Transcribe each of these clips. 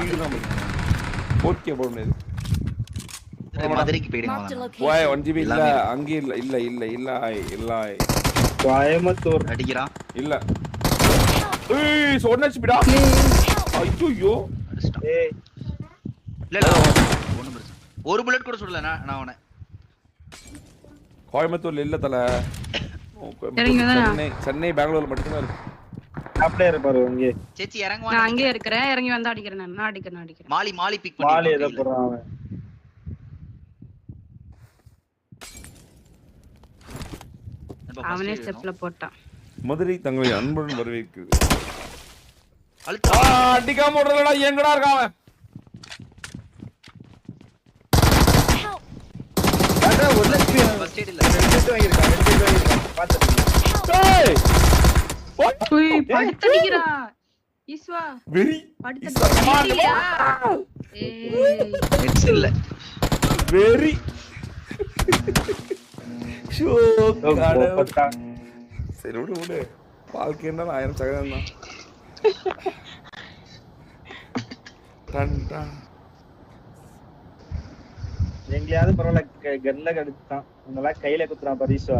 Speed தான் 4K போட முடியாது. மதுரைக்கு போயிடுங்க. போய் 1GB இல்ல அங்க இல்ல கோயம்புத்தூர் அடிக்கிறான். இல்ல ஏய் சொன்னச்சுடா. ஐயோ ஏய் இல்ல ஒண்ணும் பிரச்சனை. ஒரு புல்லட் கூட சுடல நான் அவனை. கோயம்புத்தூர்ல இல்ல தல. சென்னை பெங்களூர்ல மட்டும் தான் இருக்கு. அப்படியே இருப்பாரு இங்க. சேச்சி இறங்குவா. நான் அங்கே இருக்கறேன். இறங்கி வந்து அடிக்கிறேன் நான் அடிக்கிறேன். மாலி பிக் பண்ணி. மாலி எத போறான் அவன். அவனே ஸ்டெப்ல போட்டான். மதுரை தங்களை அன்புடன் வரவேற்கிறது. அழுத்தா அடிக்காம ஓடுறடா எங்கடா இருக்கான் அவன். அட ஒரு லட்சம் ஃபர்ஸ்ட் எய்ட் இல்ல. ரெண்டு வாங்கிருக்கான் பாத்து. ஏய் ஓய் படுத்தடிக்கிறா. ஈஸ்வா வெரி படுத்தடிக்கிறா. ஏய் ஹெட்ஸ் இல்ல. வெரி ஷோ பட்டா. சரி விடு வாழ்க்கைன்னா 1000 சகதம் தான். டண்டா எங்கயாவது பரவாயில்ல கன்ல கடிச்சான். உங்களா கையில குத்துறான் பரிசா.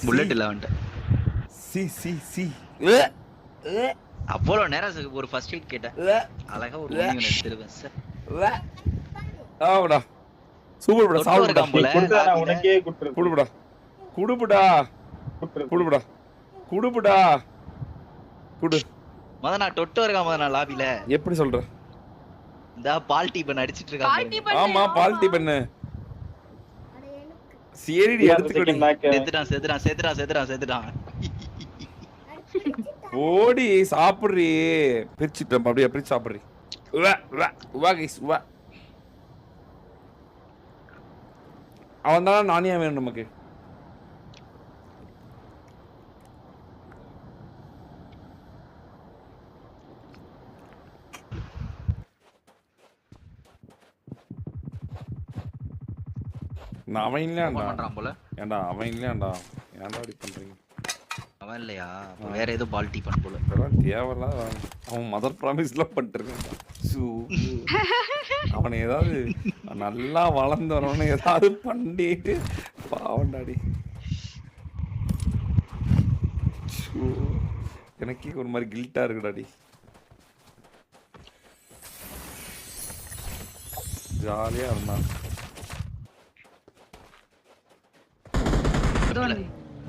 புல்லட் இல்ல அவன்ட்ட. சி அவ்வளவு நேரம் ஒரு ஃபர்ஸ்ட் எய்ட் கேட்டேன். அழகா ஒரு மூணு எடுத்துருவேன் சார். ஆவுடா சூப்பர் படா சாவுடா போல. குடுடா உனக்கே குடுறேன். குடுடா குடு நான் டொட்டோ இருக்கான் நான் லாபில. எப்படி சொல்ற? இந்த பால்டி பண்ண அடிச்சிட்டு இருக்கான். ஆமா பால்டி பண்ணு. சரிடி எடுத்துக்கடி. செத்துறான். ஓடி சாப்பிடுறீ. பிரிச்சிட்டேன் அப்படியே பிரிச்சு சாப்பிடுறீ. அவன் தான் நானியா வேணும் நமக்கு. அவன் இல்லையாண்டா போல. ஏன்டா அவன் இல்லையாண்டா ஏன்டா அப்படி பண்றீங்க? அவன் இல்லையா? வேற ஏதோ பால்டி பண்ண போல. தேவையில்லாத அவன் மதர் ப்ராமிஸ்லாம் பண்ணிருக்கான். அவனை ஏதாவது நல்லா வளர்ந்து வரவன ஏதாவது பண்ணிட்டு பாவண்டாடி. எனக்கே ஒரு மாதிரி கில்ட்டா இருக்குடாடி. ஜாலியா இருந்தான்.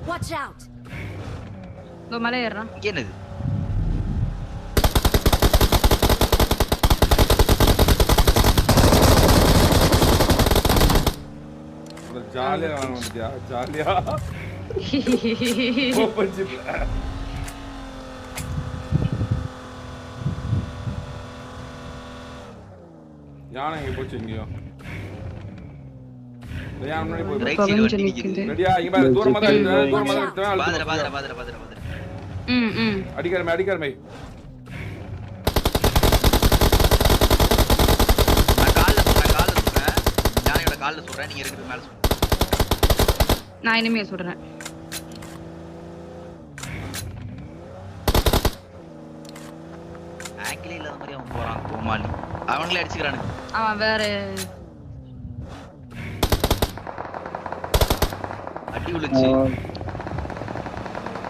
Watch out. கோ மலை ஏறறான். இங்க என்னது? ஜாலியா வந்துட்டியா? ஜாலியா ஓபன் ஜிப்ல யானை எங்க போச்சு? எங்கயோ யானை முன்னாடி போய் ரைட் சைடு வண்டி நிக்குது. ரெடியா? இங்க பாரு தூரமா தான் பாதற. அடிக்கறமே கால்ல சொல்றேன். நீங்க இருக்குது மேல சொல்லுங்க. நான் இனிமே சொல்றேன். ஆங்கிலே இல்லாத மாதிரி அவன் போறான். கோமாளி அவங்களே அடிச்சுக்கறானுங்க. அவன் வேற அடி உளுச்சு.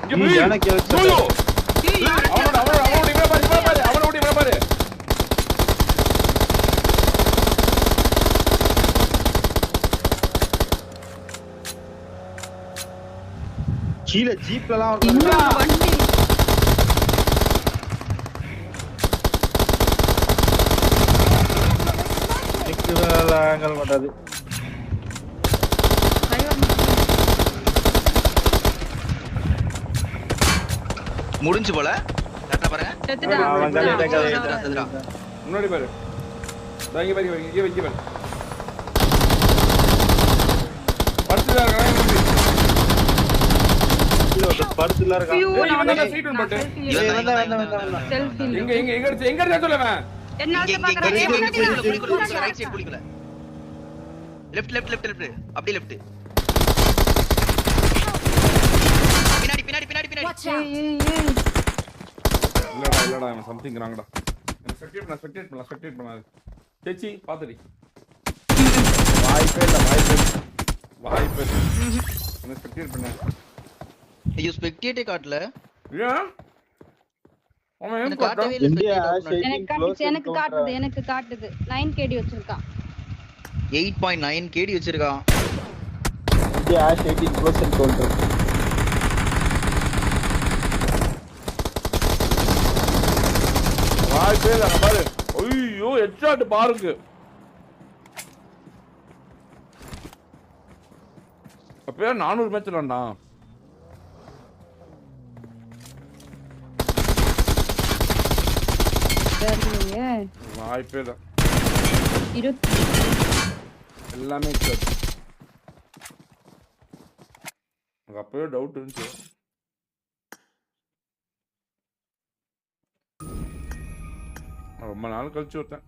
இங்க போய் எனக்கு சோலோ அவனோட இவன் பாரு அவனோட இவன் பாரு. கீழ ஜீப்லலாம் வண்டி நிக்குதலாங்கள் மாட்டாது. முடிஞ்சு போல. கரெக்ட்டா பாருங்க. செத்துடா. முன்னாடி பாரு. இங்க பாரு இங்க பாரு. படுத்துடா இருக்கான். படுத்துல இருக்கான். இவன் தான் சீட் ஒன் போட்டு. வந்தா. செல்ஃபி எங்க அடிச்சு சொல்லுவேன். என்னால பாக்குறேன். ரைட் சைடு குளிக்கல. லெஃப்ட் அப்படியே லெஃப்ட். பின்னாடி Watch out. இல்லடா சம்திங் ராங்கடா. ஸ்பெக்டேட் பண்ணலாம் சேச்சி பாத்துடி வாய்ப்பே இல்ல வாய்ப்பு என்ன ஸ்பெக்டேட் பண்ண ஐயோ ஸ்பெக்டேட்டே காட்டல. ஏன் அவன் ஏன் எனக்கு காட்டவே பார்த்தா இல்ல இந்தியா spectate எனக்கு காட்டுது எனக்கு காட்டுது 9 KD வச்சிருக்கான். 8.9 KD வச்சிருக்கான். India 18% gold. வாய்ப்பே இல்ல பாரு. ஐயோ ஹெட்ஷாட் பாருங்க. அப்ப 400 மேட்ச் விளையாண்டா. தெரியலையே. வாய்ப்பே இல்ல 20 எல்லாமே ஹெட்ஷாட். எனக்கு அப்பவே டவுட் இருந்துச்சு. ரொம்ப நாள் கழிச்சு விட்டேன்.